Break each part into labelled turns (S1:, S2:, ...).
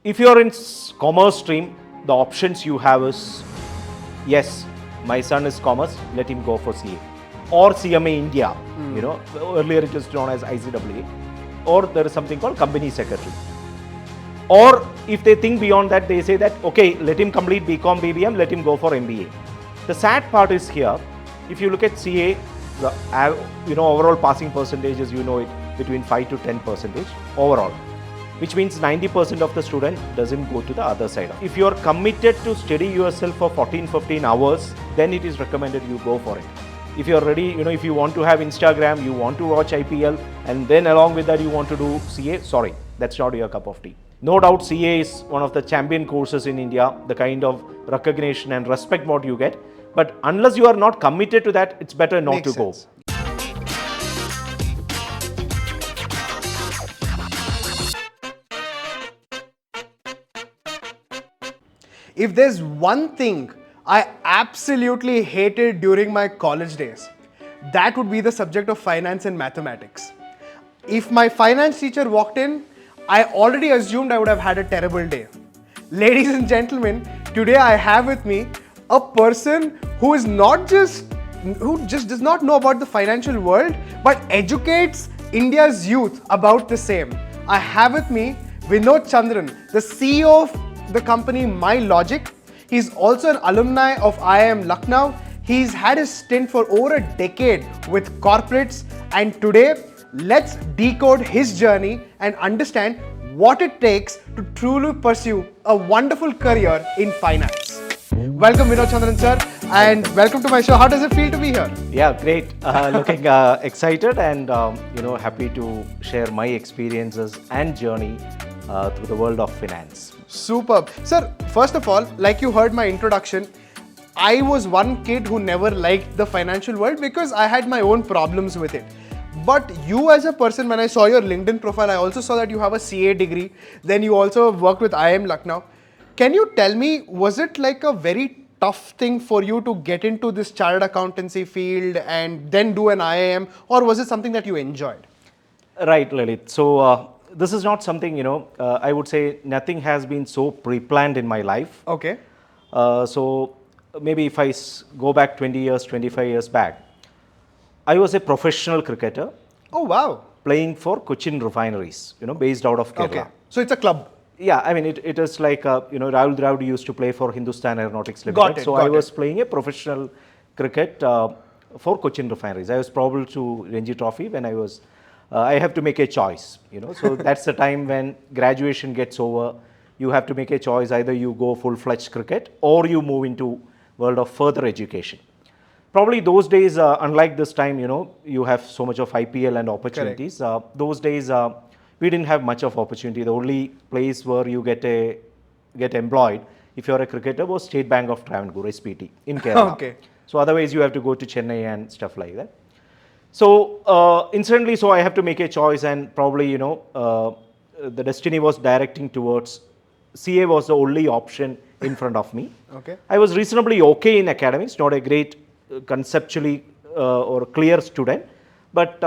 S1: If you're in commerce stream, the options you have is, yes, my son is commerce, let him go for CA. Or CMA India, earlier it was known as ICAA. Or there is something called company secretary. Or if they think beyond that, they say that, okay, let him complete BCom, BBM, let him go for MBA. The sad part is here, if you look at CA, the overall passing percentages, it between 5 to 10% overall, which means 90% of the student doesn't go to the other side. If you are committed to study yourself for 14-15 hours, then it is recommended you go for it. If you are ready, if you want to have Instagram, you want to watch IPL, and then along with that you want to do CA, sorry, that's not your cup of tea. No doubt CA is one of the champion courses in India, the kind of recognition and respect what you get. But unless you are not committed to that, it's better not to go.
S2: If there's one thing I absolutely hated during my college days, that would be the subject of finance and mathematics. If my finance teacher walked in, I already assumed I would have had a terrible day. Ladies and gentlemen, today I have with me a person who just does not know about the financial world, but educates India's youth about the same. I have with me Vinod Chandran, the CEO of the company MyLogic. He's also an alumni of IIM Lucknow. He's had his stint for over a decade with corporates, and today let's decode his journey and understand what it takes to truly pursue a wonderful career in finance. Welcome Vinod Chandran sir, and welcome to my show. How does it feel to be here?
S1: Yeah, great. Looking excited and happy to share my experiences and journey through the world of finance.
S2: Superb. Sir, first of all, like you heard my introduction, I was one kid who never liked the financial world because I had my own problems with it. But you as a person, when I saw your LinkedIn profile, I also saw that you have a CA degree. Then you also worked with IIM Lucknow. Can you tell me, was it like a very tough thing for you to get into this chartered accountancy field and then do an IIM, or was it something that you enjoyed?
S1: Right, Lalith. So this is not something, I would say nothing has been so pre-planned in my life.
S2: Okay.
S1: So maybe if I go back 20 years, 25 years back, I was a professional cricketer.
S2: Oh, wow.
S1: Playing for Cochin Refineries, based out of Kerala.
S2: Okay. So it's a club.
S1: Yeah, I mean, it is like, Rahul Dravid used to play for Hindustan Aeronautics Limited. So I was playing a professional cricket for Cochin Refineries. I was probable to Ranji Trophy when I have to make a choice, So that's the time when graduation gets over. You have to make a choice. Either you go full-fledged cricket or you move into world of further education. Probably those days, unlike this time, you have so much of IPL and opportunities. Those days, we didn't have much of opportunity. The only place where you get employed, if you're a cricketer, was State Bank of Travancore, SPT, in Kerala.
S2: Okay.
S1: So otherwise, you have to go to Chennai and stuff like that. So incidentally, so I have to make a choice, and probably, the destiny was directing towards CA was the only option in front of me.
S2: Okay.
S1: I was reasonably okay in academics, not a great conceptually or clear student, but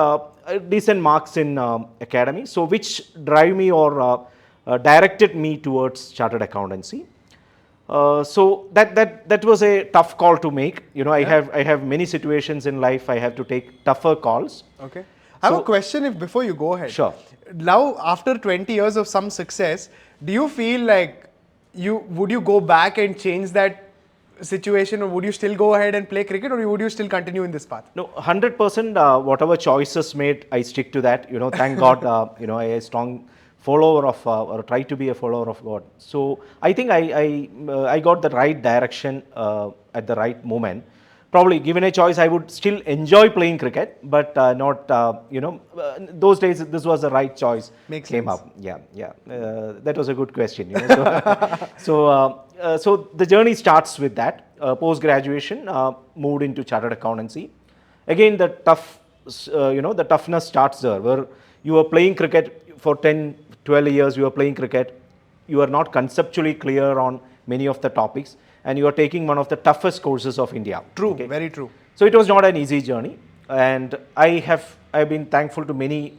S1: decent marks in academy. So which drive me or directed me towards chartered accountancy. So that was a tough call to make. I have many situations in life I have to take tougher calls.
S2: Okay. I have a question before you go ahead.
S1: Sure.
S2: Now, after 20 years of some success, do you feel like would you go back and change that situation, or would you still go ahead and play cricket, or would you still continue in this path?
S1: No, 100%. Whatever choices made, I stick to that. Thank God. I a strong follower of or try to be a follower of God. So I think I got the right direction at the right moment. Probably given a choice, I would still enjoy playing cricket, but not, those days, this was the right choice.
S2: Makes
S1: came
S2: sense.
S1: up. Yeah. That was a good question. So the journey starts with that. Post-graduation, moved into chartered accountancy. Again, the toughness starts there, where you are playing cricket for 10, 12 years, you are playing cricket. You are not conceptually clear on many of the topics, and you are taking one of the toughest courses of India.
S2: True,
S1: okay?
S2: Very true.
S1: So it was not an easy journey, and I've been thankful to many,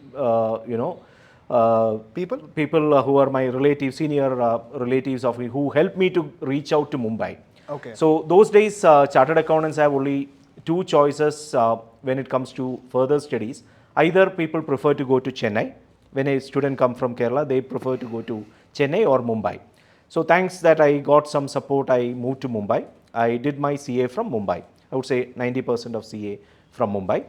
S1: people who are my relatives, senior relatives of me, who helped me to reach out to Mumbai.
S2: Okay.
S1: So those days, chartered accountants have only two choices when it comes to further studies. Either people prefer to go to Chennai. When a student come from Kerala, they prefer to go to Chennai or Mumbai. So thanks that I got some support, I moved to Mumbai. I did my CA from Mumbai. I would say 90% of CA from Mumbai.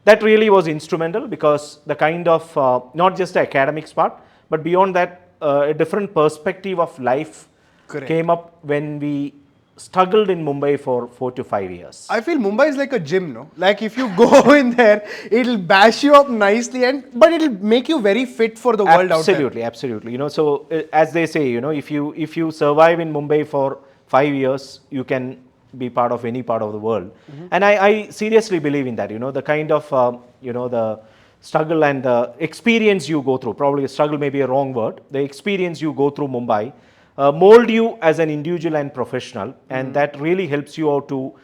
S1: That really was instrumental because the kind of, not just the academics part, but beyond that, a different perspective of life
S2: Correct.
S1: came up when we struggled in Mumbai for 4 to 5 years.
S2: I feel Mumbai is like a gym, no? Like if you go in there, it'll bash you up nicely, but it'll make you very fit for the world out there.
S1: Absolutely, absolutely. You know, so as they say, you know, if you survive in Mumbai for 5 years, you can be part of any part of the world. And I seriously believe in that. You know, the kind of you know, the struggle and the experience you go through. Probably struggle may be a wrong word. The experience you go through Mumbai mold you as an individual and professional, and that really helps you out to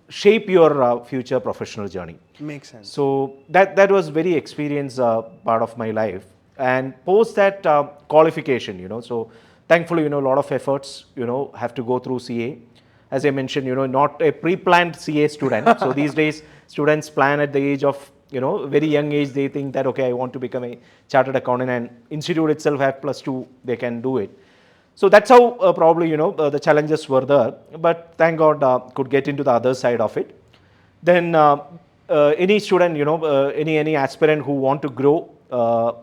S1: shape your future professional journey.
S2: Makes sense.
S1: So that was very experience part of my life. And post that qualification, you know, so thankfully, you know, a lot of efforts, you know, have to go through CA. As I mentioned, you know, not a pre-planned CA student. So these days, students plan at the age of, you know, very young age. They think that, okay, I want to become a chartered accountant, and institute itself have +2, they can do it. So that's how probably, you know, the challenges were there. But thank God could get into the other side of it. Then any student, you know, any aspirant who want to grow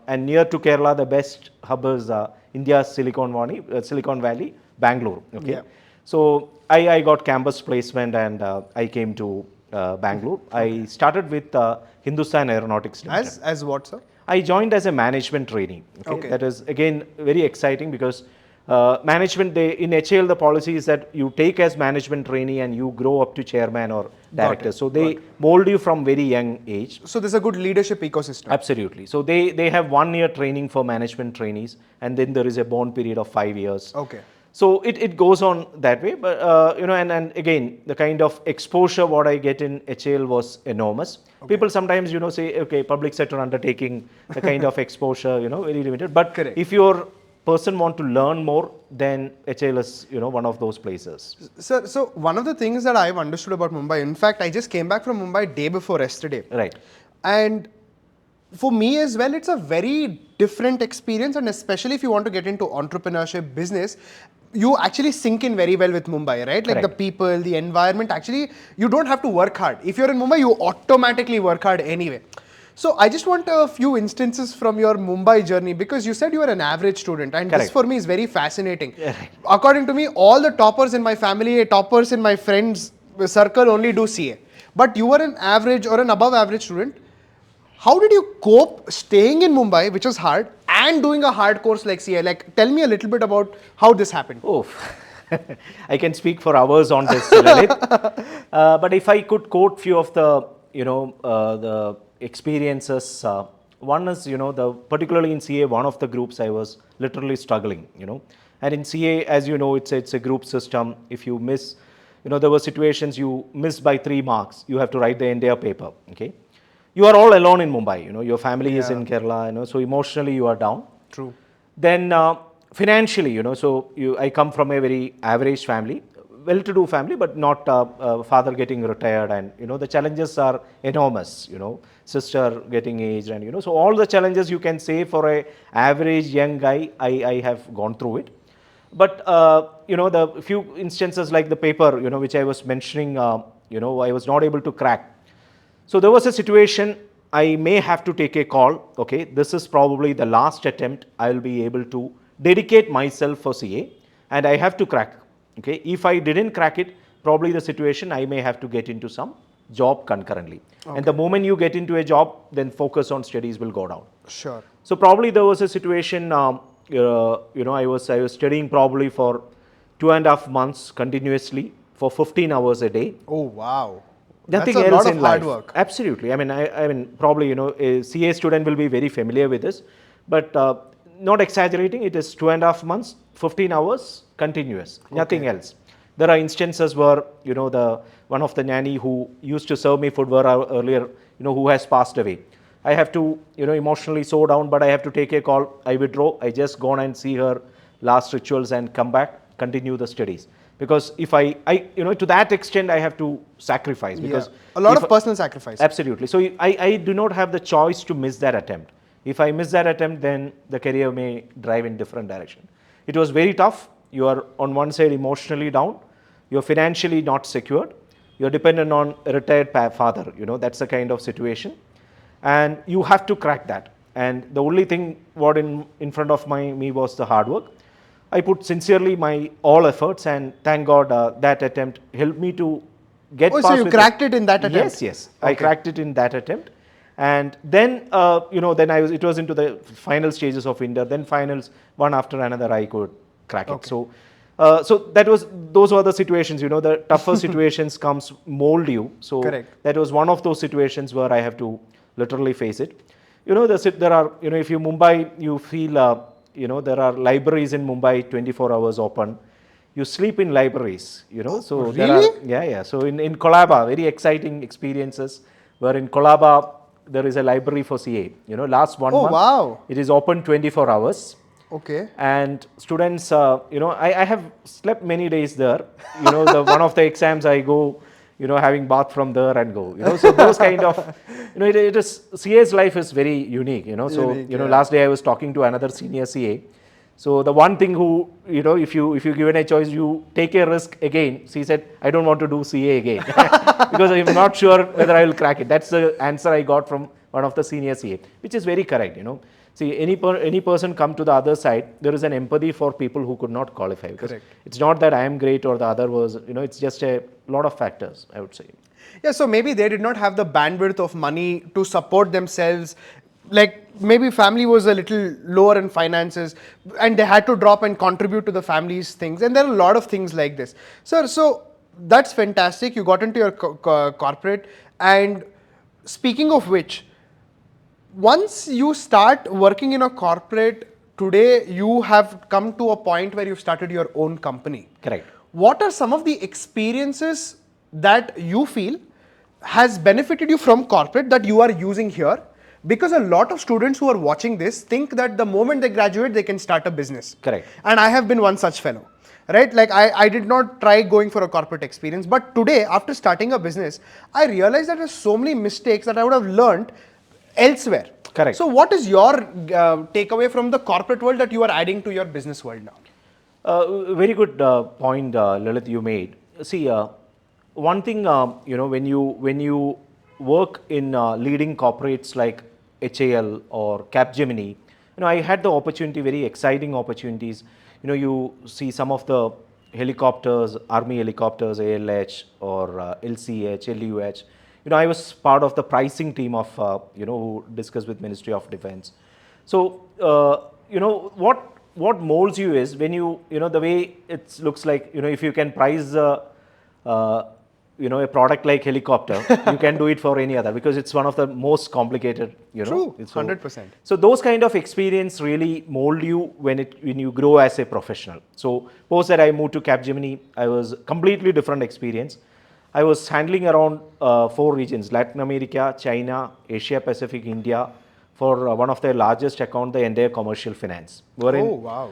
S1: and near to Kerala, the best hub is India's Silicon Valley, Bangalore. Okay.
S2: Yeah.
S1: So I got campus placement and I came to Bangalore. I started with Hindustan Aeronautics Limited.
S2: As what, sir?
S1: I joined as a management trainee. Okay. That is again very exciting because management, in HAL, the policy is that you take as management trainee and you grow up to chairman or director. So they mold you from very young age.
S2: So there's a good leadership ecosystem.
S1: Absolutely. So they have 1 year training for management trainees, and then there is a bond period of 5 years.
S2: Okay.
S1: So it goes on that way. But you know, and again, the kind of exposure what I get in HAL was enormous. People sometimes, you know, say, okay, public sector undertaking, the kind of exposure, you know, very limited. But
S2: Correct.
S1: If you're person want to learn more, then HAL is, you know, one of those places.
S2: Sir, so one of the things that I've understood about Mumbai, in fact, I just came back from Mumbai day before yesterday.
S1: Right.
S2: And for me as well, it's a very different experience, and especially if you want to get into entrepreneurship, business, you actually sink in very well with Mumbai, right? Like the people, the environment, actually, you don't have to work hard. If you're in Mumbai, you automatically work hard anyway. So I just want a few instances from your Mumbai journey, because you said you were an average student, and this for me is very fascinating. According to me, all the toppers in my family, toppers in my friends circle only do CA. But you were an average or an above average student. How did you cope staying in Mumbai, which was hard, and doing a hard course like CA? Like, tell me a little bit about how this happened.
S1: Oh, I can speak for hours on this, Lalith. But if I could quote few of the, you know, the experiences. One is, you know, particularly in CA, one of the groups I was literally struggling, you know. And in CA, as you know, it's a group system. If you miss, you know, there were situations you missed by 3 marks, you have to write the entire paper, okay. You are all alone in Mumbai, you know, your family is in Kerala, you know, so emotionally you are down.
S2: True.
S1: Then financially, you know, so I come from a very average family, well-to-do family, but not father getting retired, and, you know, the challenges are enormous, you know, sister getting aged, and, you know, so all the challenges you can say for a average young guy, I have gone through it. But, you know, the few instances like the paper, you know, which I was mentioning, you know, I was not able to crack. So there was a situation, I may have to take a call, okay, this is probably the last attempt I will be able to dedicate myself for CA, and I have to crack, okay. If I didn't crack it, probably the situation I may have to get into some job concurrently. And the moment you get into a job, then focus on studies will go down.
S2: Sure.
S1: So probably there was a situation, you know, I was studying probably for 2.5 months continuously for 15 hours a day.
S2: Oh, wow.
S1: Nothing
S2: That's a
S1: else
S2: lot of
S1: in
S2: hard
S1: life.
S2: work.
S1: Absolutely. I mean, probably, you know, a CA student will be very familiar with this, but not exaggerating, it is 2.5 months, 15 hours continuous, nothing else. There are instances where, you know, one of the nanny who used to serve me food were earlier, you know, who has passed away. I have to, emotionally slow down, but I have to take a call. I withdraw. I just go on and see her last rituals and come back, continue the studies. Because if I to that extent, I have to sacrifice. Because
S2: a lot of personal sacrifice.
S1: Absolutely. So I do not have the choice to miss that attempt. If I miss that attempt, then the career may drive in different direction. It was very tough. You are on one side emotionally down. You're financially not secured. You're dependent on a retired father. That's the kind of situation. And you have to crack that. And the only thing what in front of me was the hard work. I put sincerely my all efforts, and thank God that attempt helped me to get past.
S2: So you cracked it in that attempt?
S1: Yes. Okay. I cracked it in that attempt. And then, then it was into the final stages of India. Then finals, one after another, I could crack it. So those were the situations. The tougher situations mold you. So
S2: correct.
S1: That was one of those situations where I have to literally face it. There are, if you Mumbai, you feel, there are libraries in Mumbai 24 hours open. You sleep in libraries, So
S2: really?
S1: So in Colaba, very exciting experiences. Where in Colaba, there is a library for CA. Last 1 month,
S2: wow.
S1: It is open 24 hours.
S2: Okay.
S1: And students, I have slept many days there. One of the exams I go, having bath from there and go. So those kind of, it is, CA's life is very unique. Last day I was talking to another senior CA. So the one thing who, if you given a choice, you take a risk again. She said, I don't want to do CA again because I'm not sure whether I will crack it. That's the answer I got from one of the senior CA, which is very correct. See, any person come to the other side, there is an empathy for people who could not qualify.
S2: Correct.
S1: It's not that I am great or the other was, it's just a lot of factors, I would say.
S2: Yeah, so maybe they did not have the bandwidth of money to support themselves. Like maybe family was a little lower in finances and they had to drop and contribute to the family's things. And there are a lot of things like this. Sir, so that's fantastic. You got into your corporate. And speaking of which, once you start working in a corporate, today you have come to a point where you've started your own company.
S1: Correct.
S2: What are some of the experiences that you feel has benefited you from corporate that you are using here? Because a lot of students who are watching this think that the moment they graduate, they can start a business.
S1: Correct.
S2: And I have been one such fellow, right? Like I did not try going for a corporate experience, but today after starting a business, I realized that there's so many mistakes that I would have learned elsewhere.
S1: Correct.
S2: So what is your takeaway from the corporate world that you are adding to your business world now?
S1: Very good point, Lalith, you made. See, one thing, when you work in leading corporates like HAL or Capgemini, I had the opportunity, very exciting opportunities. You see some of the helicopters, army helicopters, ALH or LCH, LUH. I was part of the pricing team of, who discussed with Ministry of Defense. So, what molds you is when the way it looks like, if you can price a product like helicopter, you can do it for any other because it's one of the most complicated,
S2: True, 100%.
S1: So those kind of experience really mold you when you grow as a professional. So post that I moved to Capgemini, I was completely different experience. I was handling around 4 regions, Latin America, China, Asia Pacific, India, for one of their largest account, the entire commercial finance.
S2: Wow.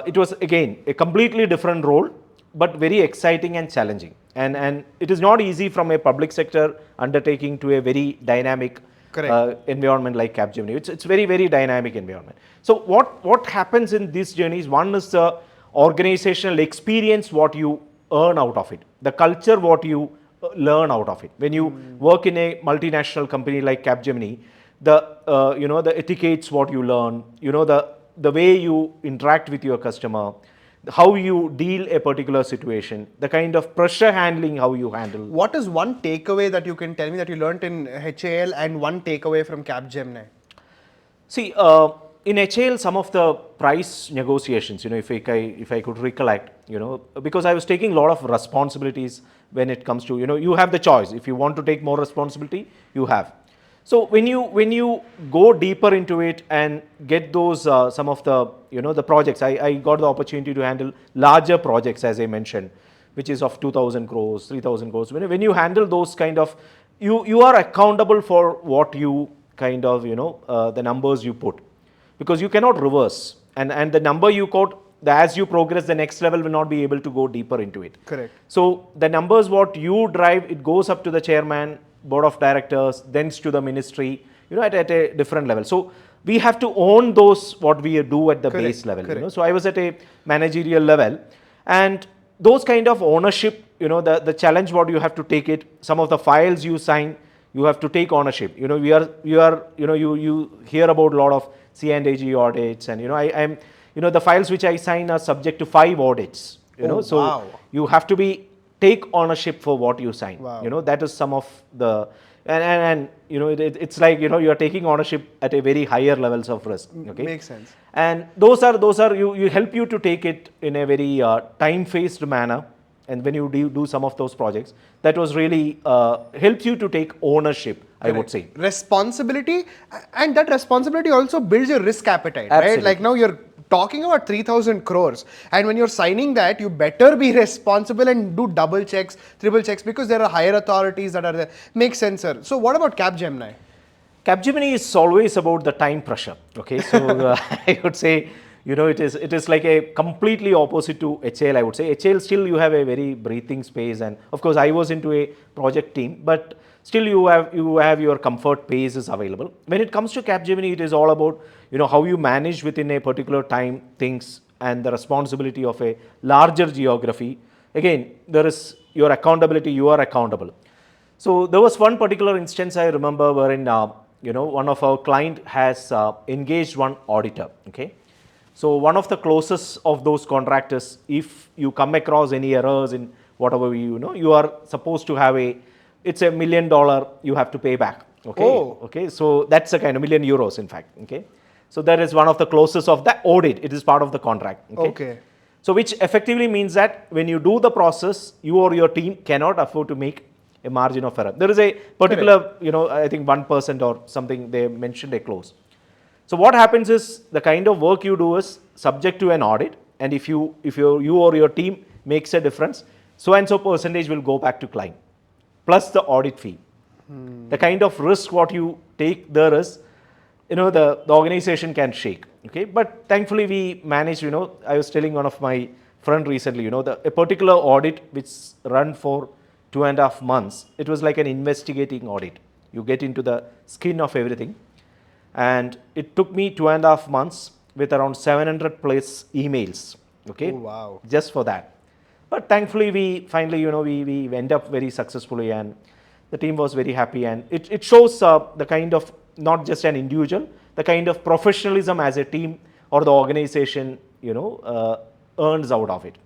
S1: It was again a completely different role, but very exciting and challenging. And it is not easy from a public sector undertaking to a very dynamic environment like Capgemini. It's very, very dynamic environment. So what happens in these journeys? One is the organizational experience, what you earn out of it. The culture, what you learn out of it. When you work in a multinational company like Capgemini, the etiquettes, what you learn, the way you interact with your customer, how you deal a particular situation, the kind of pressure handling, how you handle.
S2: What is one takeaway that you can tell me that you learned in HAL and one takeaway from Capgemini?
S1: See, in HAL, some of the price negotiations, if I could recollect, because I was taking a lot of responsibilities when it comes to, you have the choice. If you want to take more responsibility, you have. So when you go deeper into it and get those some of the the projects, I got the opportunity to handle larger projects, as I mentioned, which is of 2,000 crores, 3,000 crores. When you handle those kind of, you are accountable for what you kind of, the numbers you put, because you cannot reverse. And the number you quote, as you progress, the next level will not be able to go deeper into it.
S2: Correct.
S1: So the numbers what you drive, it goes up to the chairman, board of directors, then to the ministry, at a different level. So we have to own those what we do at the
S2: Correct,
S1: base level.
S2: correct.
S1: So I was at a managerial level, and those kind of ownership, the challenge what you have to take it. Some of the files you sign, you have to take ownership. You hear about a lot of CA and AG audits, and I'm the files which I sign are subject to 5 audits. So
S2: wow.
S1: you have to take ownership for what you sign.
S2: Wow.
S1: That is some of the and it's like you are taking ownership at a very higher levels of risk. Okay,
S2: Makes sense.
S1: and those are you help you to take it in a very time phased manner. And when you do some of those projects, that was really helps you to take ownership. I would say
S2: responsibility, and that responsibility also builds your risk appetite.
S1: Absolutely.
S2: Right? Like now you're talking about 3,000 crores, and when you're signing that, you better be responsible and do double checks, triple checks, because there are higher authorities that are there. Makes sense, sir. So what about Capgemini?
S1: Capgemini is always about the time pressure. Okay, so I would say, it is like a completely opposite to HAL. I would say HAL still you have a very breathing space, and of course I was into a project team, but still you have your comfort pace is available. When it comes to Capgemini, it is all about how you manage within a particular time things and the responsibility of a larger geography. Again, there is your accountability. You are accountable. So there was one particular instance I remember wherein one of our client has engaged one auditor. Okay, so one of the closest of those contractors, if you come across any errors in whatever you are supposed to have it's $1 million you have to pay back. Okay.
S2: Oh.
S1: Okay. So that's a kind of €1 million, in fact. Okay. So that is one of the closest of the audit. It is part of the contract.
S2: Okay.
S1: So which effectively means that when you do the process, you or your team cannot afford to make a margin of error. There is a particular, I think 1% or something they mentioned a clause. So what happens is the kind of work you do is subject to an audit, and if you or your team makes a difference, so and so percentage will go back to client, plus the audit fee. The kind of risk what you take there is, the organization can shake. Okay, but thankfully we managed. I was telling one of my friend recently, a particular audit which run for 2.5 months. It was like an investigating audit. You get into the skin of everything, and it took me 2.5 months with around 700 plus emails. Okay,
S2: Oh, wow.
S1: just for that. But thankfully, we finally, we went up very successfully, and the team was very happy. And it shows the kind of, not just an individual, the kind of professionalism as a team or the organization, earns out of it.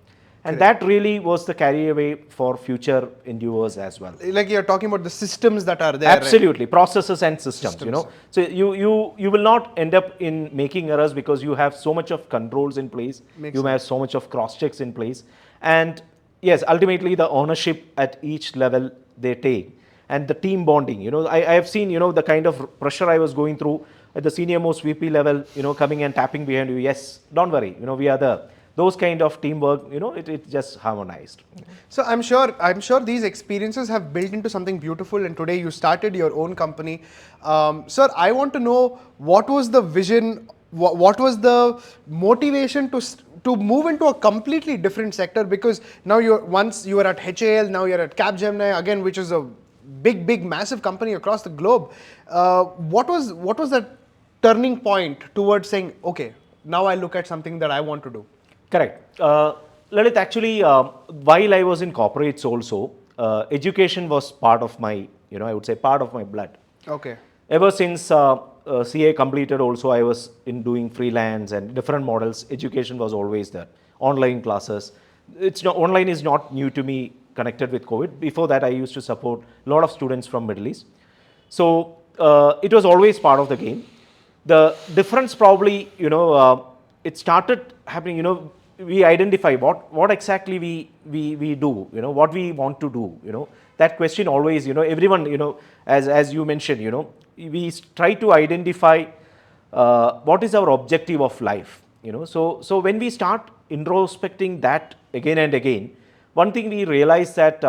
S1: And that really was the carry away for future endeavors as well.
S2: Like you're talking about the systems that are there.
S1: Absolutely, processes and systems.
S2: Systems.
S1: So you will not end up in making errors because you have so much of controls in place.
S2: Makes
S1: You have so much of cross checks in place, and yes, ultimately the ownership at each level they take, and the team bonding. I have seen the kind of pressure I was going through at the senior most VP level. Coming and tapping behind you. Yes, don't worry. We are there. Those kind of teamwork, it just harmonized.
S2: So I'm sure these experiences have built into something beautiful, and today you started your own company. Sir, I want to know, what was the vision, what was the motivation to move into a completely different sector? Because now once you were at HAL, now you're at Capgemini again, which is a big massive company across the globe. What was that turning point towards saying, okay, now I look at something that I want to do?
S1: Correct. Lalith, actually, while I was in corporates also, education was part of my, I would say part of my blood.
S2: Okay.
S1: Ever since CA completed also, I was in doing freelance and different models. Education was always there. Online classes. Online is not new to me, connected with COVID. Before that, I used to support a lot of students from Middle East. So it was always part of the game. The difference probably, it started happening, we identify what exactly we do, what we want to do, that question always, everyone, as you mentioned, we try to identify what is our objective of life, so when we start introspecting that again and again, one thing we realize that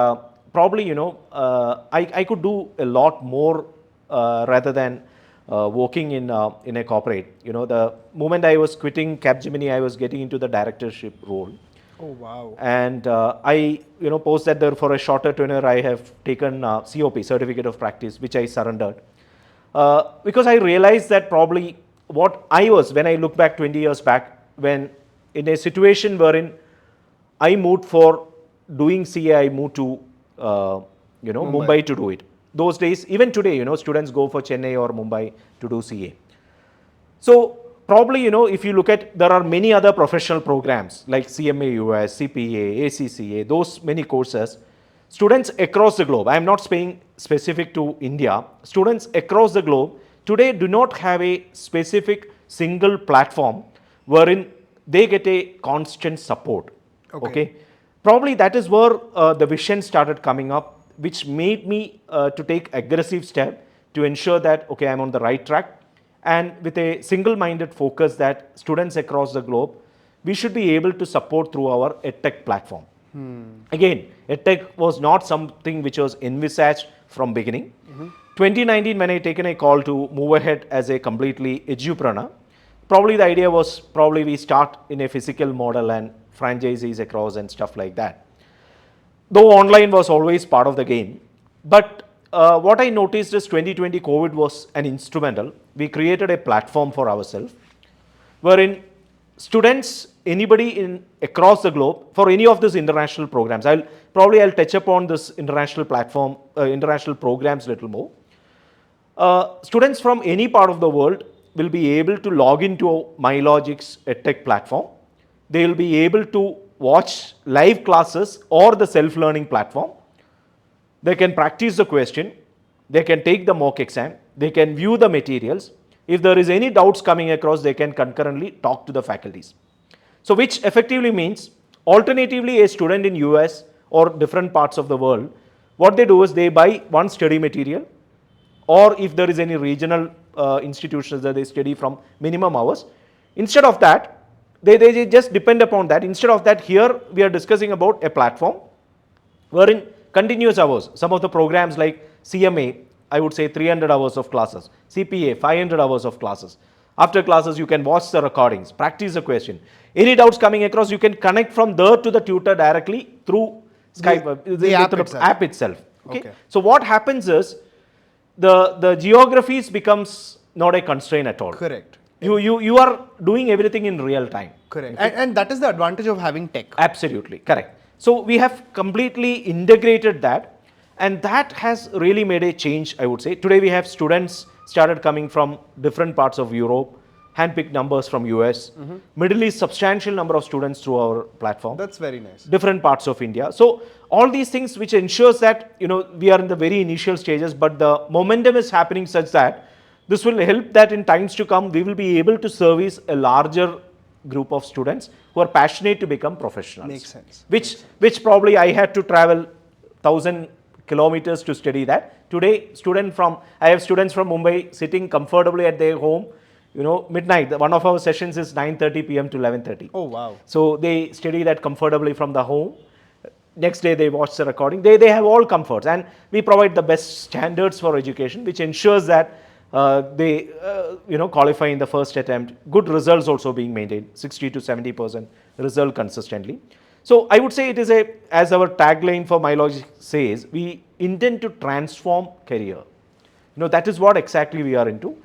S1: probably, I could do a lot more rather than working in a corporate. The moment I was quitting Capgemini, I was getting into the directorship role.
S2: Oh, wow.
S1: And I, post that there for a shorter tenure, I have taken COP, Certificate of Practice, which I surrendered. Because I realized that probably what I was, when I look back 20 years back, when in a situation wherein I moved for doing CA, I moved to, Mumbai to do it. Those days, even today, students go for Chennai or Mumbai to do CA. So probably, if you look at, there are many other professional programs like CMA US, CPA, ACCA, those many courses. Students across the globe, I am not saying specific to India, students across the globe today do not have a specific single platform wherein they get a constant support. Okay. Probably that is where the vision started coming up, which made me to take aggressive step to ensure that, okay, I'm on the right track. And with a single-minded focus that students across the globe, we should be able to support through our EdTech platform. Again, EdTech was not something which was envisaged from beginning. 2019, when I taken a call to move ahead as a completely edupreneur, probably the idea was probably we start in a physical model and franchisees across and stuff like that. Though online was always part of the game, but what I noticed is 2020 COVID was an instrumental. We created a platform for ourselves wherein students, anybody in across the globe, for any of these international programs, I'll touch upon this international platform, international programs a little more. Students from any part of the world will be able to log into MyLogic's EdTech platform. They will be able to watch live classes or the self-learning platform. They can practice the question, they can take the mock exam, they can view the materials. If there is any doubts coming across, they can concurrently talk to the faculties. So which effectively means, alternatively, a student in US or different parts of the world, what they do is they buy one study material, or if there is any regional institutions that they study from minimum hours. Instead of that, they just depend upon that. Instead of that, here we are discussing about a platform wherein continuous hours, some of the programs like CMA, I would say 300 hours of classes, CPA 500 hours of classes. After classes, you can watch the recordings, practice the question. Any doubts coming across, you can connect from there to the tutor directly through Skype,
S2: the
S1: app itself. Okay? So what happens is, the geographies becomes not a constraint at all.
S2: Correct.
S1: You are doing everything in real time.
S2: Correct. And that is the advantage of having tech.
S1: Absolutely, correct. So we have completely integrated that, and that has really made a change, I would say. Today we have students started coming from different parts of Europe, handpicked numbers from US, Middle East, substantial number of students through our platform.
S2: That's very nice.
S1: Different parts of India. So all these things which ensures that, we are in the very initial stages, but the momentum is happening such that this will help that in times to come, we will be able to service a larger group of students who are passionate to become professionals.
S2: Makes sense.
S1: Which probably I had to travel 1,000 kilometers to study that. Today, I have students from Mumbai sitting comfortably at their home, midnight. One of our sessions is 9:30 p.m. to 11:30.
S2: Oh, wow.
S1: So they study that comfortably from the home. Next day they watch the recording. They have all comforts, and we provide the best standards for education, which ensures that they qualify in the first attempt. Good results also being maintained, 60 to 70% result consistently. So I would say it is as our tagline for MyLogic says, we intend to transform career. That is what exactly we are into.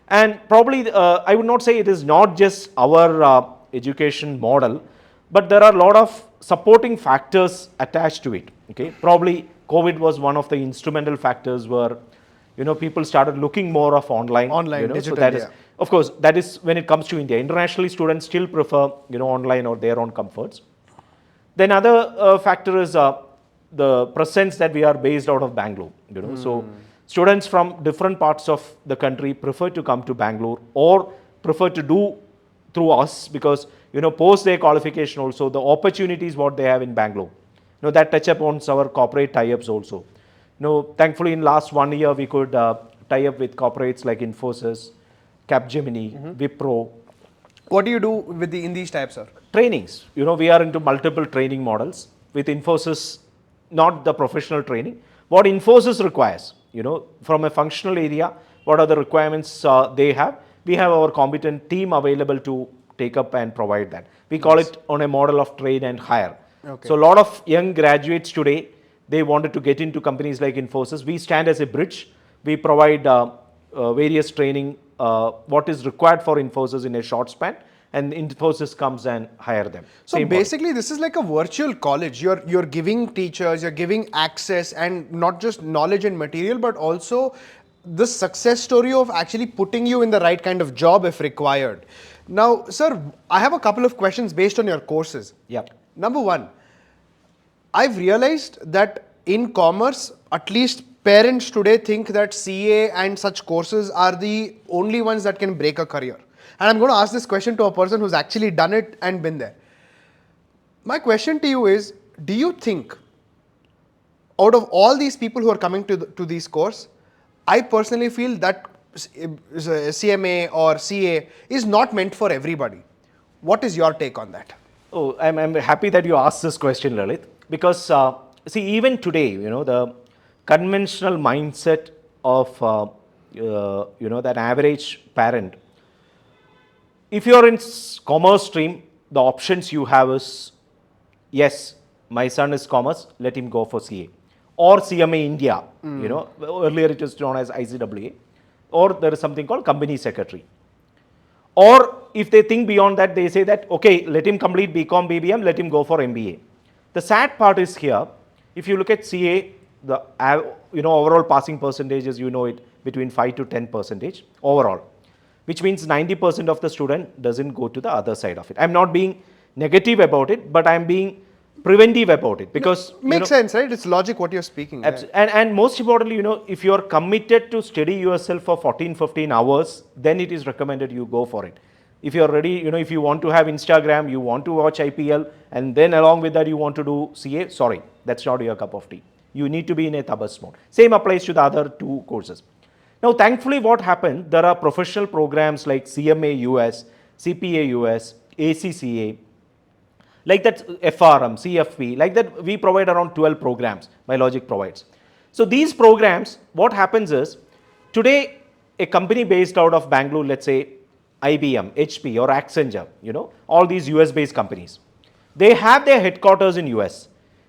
S1: And probably I would not say it is not just our education model, but there are a lot of supporting factors attached to it. Okay, probably COVID was one of the instrumental factors where people started looking more of online.
S2: Digital,
S1: so that is, of course, that is when it comes to India. Internationally, students still prefer online or their own comforts. Then other factor is the presence that we are based out of Bangalore. So students from different parts of the country prefer to come to Bangalore or prefer to do through us because post their qualification also the opportunities what they have in Bangalore. That touch upon our corporate tie-ups also. Thankfully in last 1 year we could tie up with corporates like Infosys, Capgemini, Wipro.
S2: What do you do in these types, sir?
S1: Trainings. We are into multiple training models. With Infosys, not the professional training. What Infosys requires, from a functional area, what are the requirements they have. We have our competent team available to take up and provide that. We call it on a model of train and hire.
S2: Okay.
S1: So a lot of young graduates today, they wanted to get into companies like Infosys. We stand as a bridge. We provide various training, what is required for Infosys in a short span, and Infosys comes and hire them.
S2: So
S1: Same
S2: basically, this is like a virtual college. You're giving teachers, you're giving access, and not just knowledge and material, but also the success story of actually putting you in the right kind of job if required. Now, sir, I have a couple of questions based on your courses.
S1: Yeah.
S2: Number one, I've realized that in commerce, at least parents today think that CA and such courses are the only ones that can break a career. And I'm going to ask this question to a person who's actually done it and been there. My question to you is, do you think out of all these people who are coming to these courses, I personally feel that CMA or CA is not meant for everybody. What is your take on that?
S1: Oh, I'm happy that you asked this question, Lalith, because see, even today, the conventional mindset of that average parent, if you're in commerce stream, the options you have is, yes, my son is commerce, let him go for CA. Or CMA India, earlier it was known as ICAA. Or there is something called company secretary. Or if they think beyond that, they say that, okay, let him complete BCom, BBM, let him go for MBA. The sad part is here, if you look at CA, the overall passing percentages, it between 5 to 10% overall, which means 90% of the student doesn't go to the other side of it. I'm not being negative about it, but I'm being preventive about it, because
S2: makes sense, right? It's logic what you're speaking.
S1: And most importantly, if you're committed to study yourself for 14-15 hours, then it is recommended you go for it. If you're ready, if you want to have Instagram, you want to watch IPL, and then along with that you want to do CA, sorry, that's not your cup of tea. You need to be in a tabas mode. Same applies to the other two courses. Now, thankfully, what happened, there are professional programs like CMA US, CPA US, ACCA, like that FRM, CFP, like that we provide around 12 programs, MyLogic provides. So these programs, what happens is, today a company based out of Bangalore, let's say IBM, HP or Accenture, all these US based companies, they have their headquarters in US.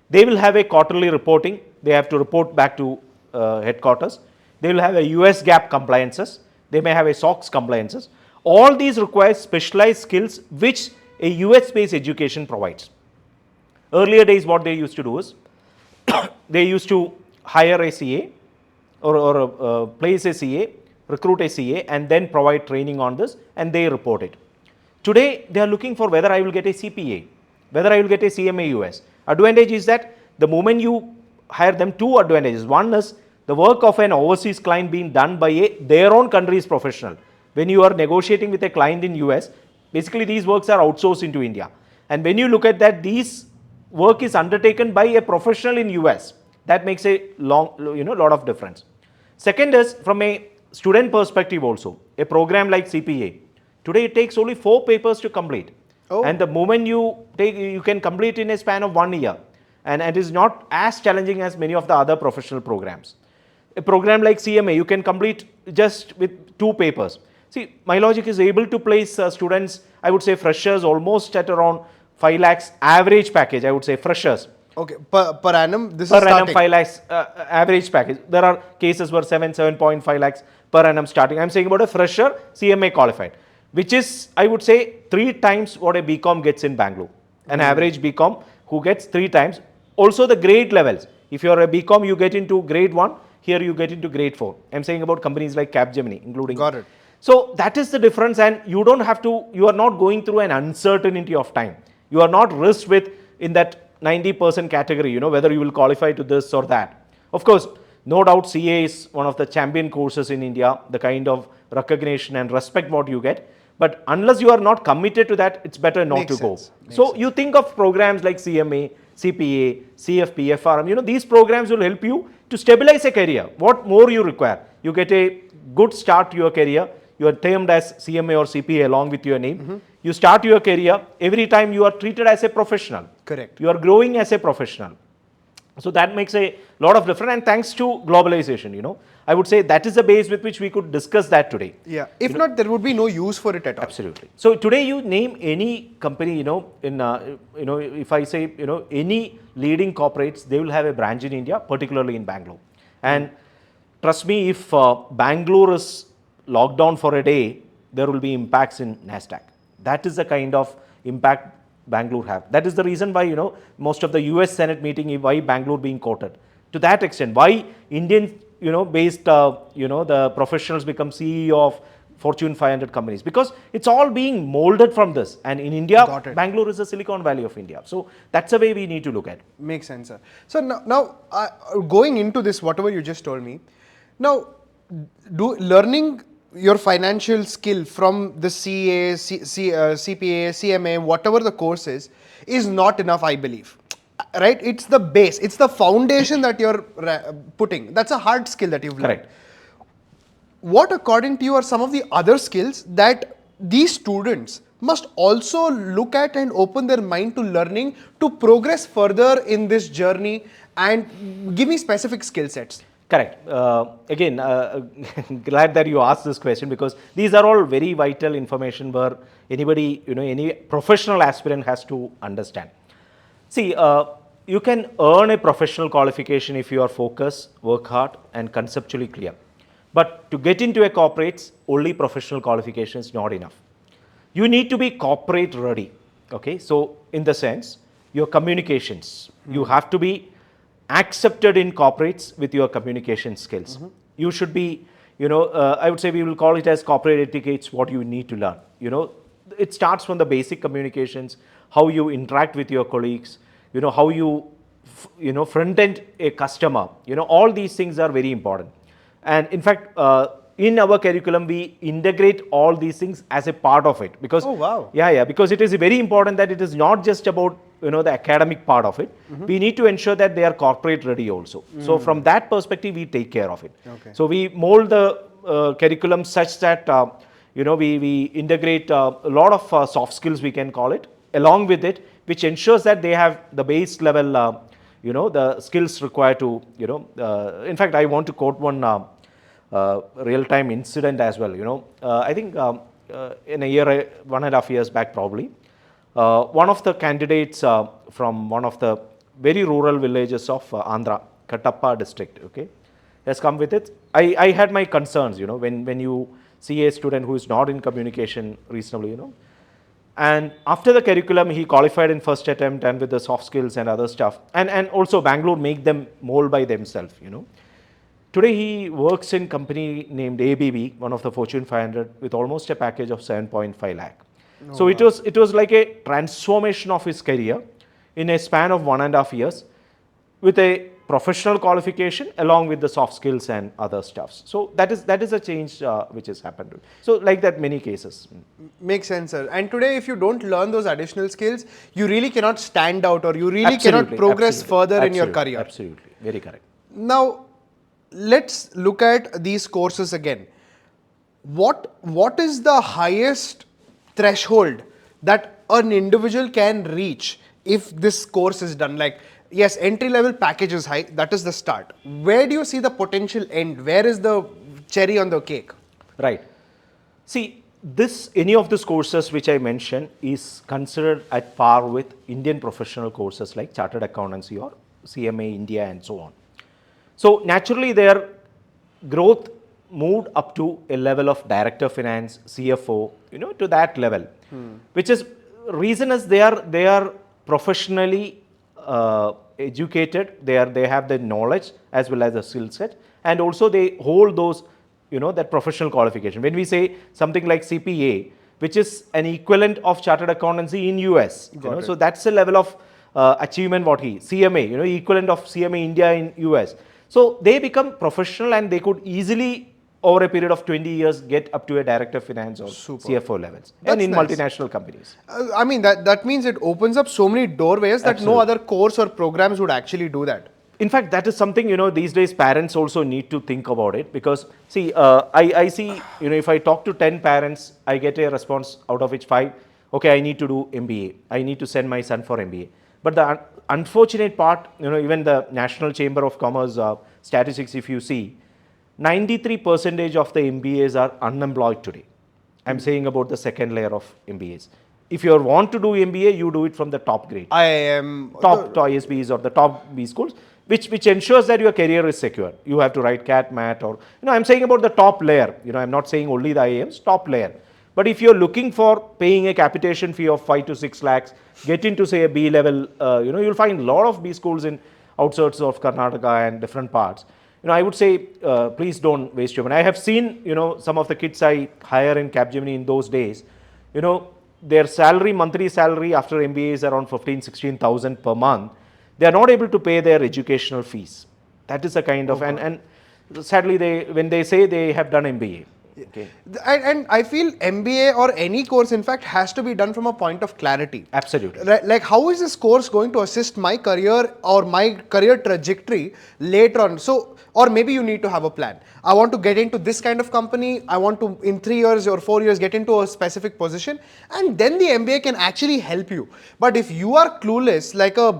S1: They will have a quarterly reporting, they have to report back to headquarters. They will have a US GAAP compliances, they may have a SOX compliances. All these require specialized skills which a US-based education provides. Earlier days, what they used to do is, they used to hire a CA or place a CA, recruit a CA, and then provide training on this, and they report it. Today, they are looking for whether I will get a CPA, whether I will get a CMA US. Advantage is that the moment you hire them, two advantages. One is the work of an overseas client being done by their own country's professional. When you are negotiating with a client in US, basically these works are outsourced into India. And when you look at that, these work is undertaken by a professional in US. That makes a lot of difference. Second is, from a student perspective also, a program like CPA, today it takes only 4 papers to complete. Oh. And the moment you can complete in a span of 1 year. And it is not as challenging as many of the other professional programs. A program like CMA, you can complete just with 2 papers. See, MyLogic is able to place students, I would say freshers, almost at around 5 lakhs average package, I would say freshers.
S2: Okay, per annum, this
S1: per
S2: is
S1: annum
S2: starting.
S1: 5 lakhs average package. There are cases where 7.5 lakhs per annum starting. I'm saying about a fresher CMA qualified, which is, I would say, 3 times what a BCom gets in Bangalore. An average BCom who gets 3 times. Also the grade levels. If you're a BCom, you get into grade 1. Here you get into grade 4. I'm saying about companies like Capegemenine, including.
S2: Got it.
S1: So that is the difference, and you don't have to, you are not going through an uncertainty of time. You are not risked with in that 90% category, whether you will qualify to this or that. Of course, no doubt CA is one of the champion courses in India, the kind of recognition and respect what you get. But unless you are not committed to that, it's better not to go. So you think of programs like CMA, CPA, CFP, FRM, these programs will help you to stabilize a career. What more you require? You get a good start to your career. You are termed as CMA or CPA along with your name. You start your career. Every time you are treated as a professional.
S2: Correct.
S1: You are growing as a professional. So that makes a lot of difference, and thanks to globalization, I would say that is the base with which we could discuss that today.
S2: Yeah. If not, there would be no use for it at all.
S1: Absolutely. So today you name any company, if I say, any leading corporates, they will have a branch in India, particularly in Bangalore. And trust me, if Bangalore is locked down for a day, there will be impacts in NASDAQ. That is the kind of impact Bangalore have. That is the reason why, most of the US Senate meeting, why Bangalore being quoted. To that extent, why Indian, based, the professionals become CEO of Fortune 500 companies, because it's all being molded from this. And in India, Bangalore is the Silicon Valley of India. So that's the way we need to look at it.
S2: Makes sense, sir. So now going into this, whatever you just told me, now learning your financial skill from the CA, CPA, CMA, whatever the course is not enough, I believe. Right? It's the base. It's the foundation that you're putting. That's a hard skill that you've learned.
S1: Correct.
S2: What, according to you, are some of the other skills that these students must also look at and open their mind to learning to progress further in this journey, and give me specific skill sets?
S1: Correct. Again, glad that you asked this question, because these are all very vital information where anybody, any professional aspirant has to understand. See, you can earn a professional qualification if you are focused, work hard, and conceptually clear. But to get into a corporate, only professional qualification is not enough. You need to be corporate ready. Okay, so in the sense, your communications, you have to be accepted in corporates with your communication skills. You should be, I would say we will call it as corporate etiquettes, what you need to learn. It starts from the basic communications, how you interact with your colleagues, how you, front end a customer, all these things are very important. And in fact, in our curriculum, we integrate all these things as a part of it, because because it is very important that it is not just about the academic part of it. We need to ensure that they are corporate ready also. So from that perspective, we take care of it. So we mold the curriculum such that we integrate a lot of soft skills, we can call it, along with it, which ensures that they have the base level, the skills required to, in fact, I want to quote one real-time incident as well. I think in a year, 1.5 years back probably, one of the candidates from one of the very rural villages of Andhra, Kattappa district, okay, has come with it. I had my concerns, when you see a student who is not in communication reasonably, and after the curriculum, he qualified in first attempt and with the soft skills and other stuff. And also Bangalore make them mold by themselves, Today he works in company named ABB, one of the Fortune 500, with almost a package of 7.5 lakh. So it was like a transformation of his career in a span of 1.5 years, with a professional qualification along with the soft skills and other stuffs. So that is a change which has happened. So like that, many cases.
S2: Makes sense, sir. And today, if you don't learn those additional skills, you really cannot stand out, or you really cannot progress further in your career.
S1: Absolutely, very correct.
S2: Now, let's look at these courses again. What is the highest threshold that an individual can reach if this course is done? Like, yes, entry level package is high, that is the start. Where do you see the potential end? Where is the cherry on the cake?
S1: Right. See, any of these courses which I mentioned is considered at par with Indian professional courses like Chartered Accountancy or CMA India and so on. So naturally their growth moved up to a level of director of finance, CFO, to that level, which is reason is they are professionally educated, they have the knowledge as well as the skill set, and also they hold those, that professional qualification. When we say something like CPA, which is an equivalent of Chartered Accountancy in US, so that's the level of achievement what CMA, equivalent of CMA India in US. So they become professional and they could easily over a period of 20 years get up to a director of finance or CFO levels. That's and in multinational companies.
S2: I mean, that means it opens up so many doorways that no other course or programs would actually do that.
S1: In fact, that is something, these days parents also need to think about it, because see, I see, if I talk to 10 parents, I get a response out of which 5, okay, I need to do MBA. I need to send my son for MBA. But the unfortunate part, even the National Chamber of Commerce statistics, if you see, 93% of the MBAs are unemployed today. I'm saying about the second layer of MBAs. If you want to do MBA, you do it from the top grade. Top ISBs or the top B schools, which ensures that your career is secure. You have to write CAT, MAT, or, I'm saying about the top layer. I'm not saying only the IIMs, top layer. But if you're looking for paying a capitation fee of 5 to 6 lakhs, get into, say, a B level, you'll find a lot of B schools in outskirts of Karnataka and different parts. I would say, please don't waste your money. I have seen, some of the kids I hire in Capgemini in those days, their salary, monthly salary after MBA is around 15,000-16,000 per month. They are not able to pay their educational fees. That is a kind of, and sadly, when they say they have done MBA. Okay.
S2: And I feel MBA or any course, in fact, has to be done from a point of clarity.
S1: Absolutely.
S2: Like, how is this course going to assist my career or my career trajectory later on? So, or maybe you need to have a plan. I want to get into this kind of company. I want to, in 3 years or 4 years, get into a specific position, and then the MBA can actually help you. But if you are clueless, like a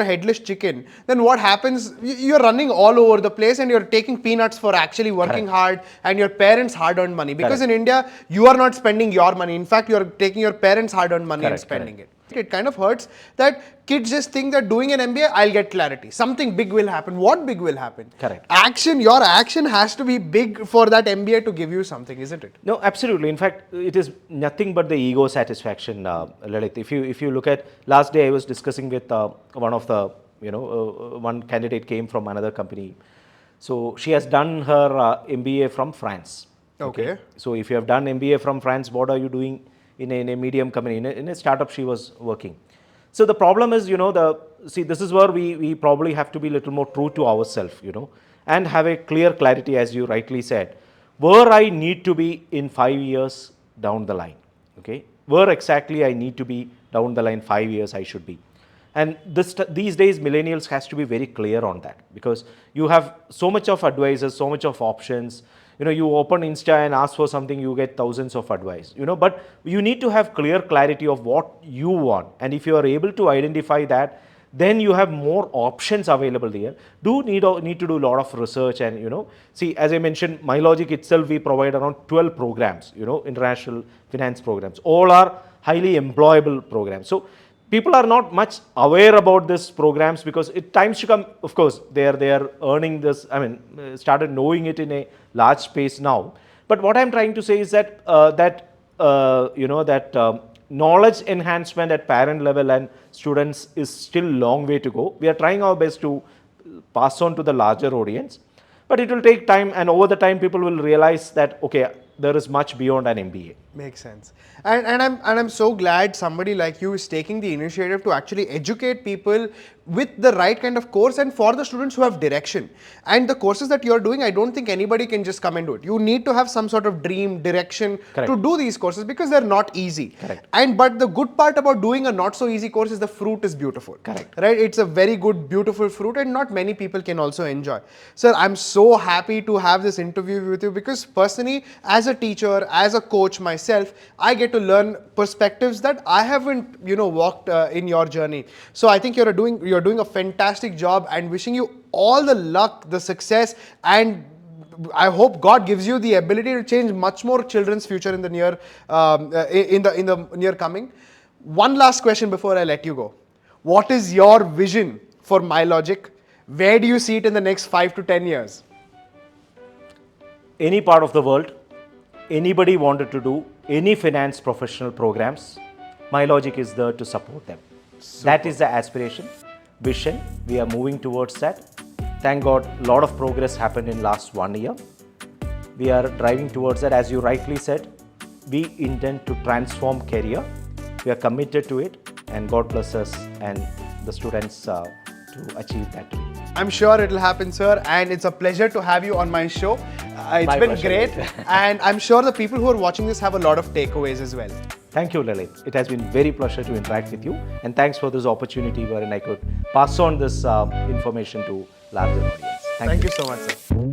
S2: headless chicken, then what happens? You're running all over the place, and you're taking peanuts for actually working hard, and your parents' hard-earned money. Because in India, you are not spending your money. In fact, you're taking your parents' hard-earned money and spending it. It kind of hurts that kids just think that doing an MBA, I'll get clarity. Something big will happen. What big will happen?
S1: Correct.
S2: Your action has to be big for that MBA to give you something, isn't it?
S1: No, absolutely. In fact, it is nothing but the ego satisfaction, Lalith. If you look at, last day I was discussing with one of the, one candidate came from another company. So she has done her MBA from France.
S2: Okay.
S1: So if you have done MBA from France, what are you doing in a medium company? In a startup she was working. So the problem is, this is where we probably have to be a little more true to ourselves, and have a clear clarity, as you rightly said, where I need to be in 5 years down the line. Okay, where exactly I need to be down the line 5 years I should be. And these days, millennials has to be very clear on that, because you have so much of advisors, so much of options. You open Insta and ask for something, you get thousands of advice, but you need to have clear clarity of what you want. And if you are able to identify that, then you have more options available there. Need to do a lot of research and, see, as I mentioned, MyLogic itself, we provide around 12 programs, international finance programs. All are highly employable programs. So people are not much aware about these programs, because at times to come, of course, they are earning this, started knowing it in a large space now. But what I'm trying to say is that, knowledge enhancement at parent level and students is still long way to go. We are trying our best to pass on to the larger audience, but it will take time, and over the time people will realize that, okay, there is much beyond an MBA.
S2: Makes sense. And I'm so glad somebody like you is taking the initiative to actually educate people with the right kind of course, and for the students who have direction. And the courses that you're doing, I don't think anybody can just come and do it. You need to have some sort of dream, direction to do these courses, because they're not easy. But the good part about doing a not so easy course is the fruit is beautiful. Right? It's a very good, beautiful fruit, and not many people can also enjoy. Sir, I'm so happy to have this interview with you, because personally, as a teacher, as a coach myself, I get to learn perspectives that I haven't, walked in your journey. So I think you're doing a fantastic job, and wishing you all the luck, the success, and I hope God gives you the ability to change much more children's future in the near in the near coming. One last question before I let you go. What is your vision for MyLogic? Where do you see it in the next 5 to 10 years?
S1: Any part of the world, anybody wanted to do any finance professional programs, MyLogic is there to support them. That is the aspiration, vision. We are moving towards that. Thank God, a lot of progress happened in last 1 year. We are driving towards that. As you rightly said, we intend to transform career. We are committed to it, and God bless us and the students to achieve that.
S2: I'm sure it will happen, sir, and it's a pleasure to have you on my show. It's been great, and I'm sure the people who are watching this have a lot of takeaways as well.
S1: Thank you, Lalith. It has been very pleasure to interact with you, and thanks for this opportunity wherein I could pass on this information to larger audience.
S2: Thank you so much, sir.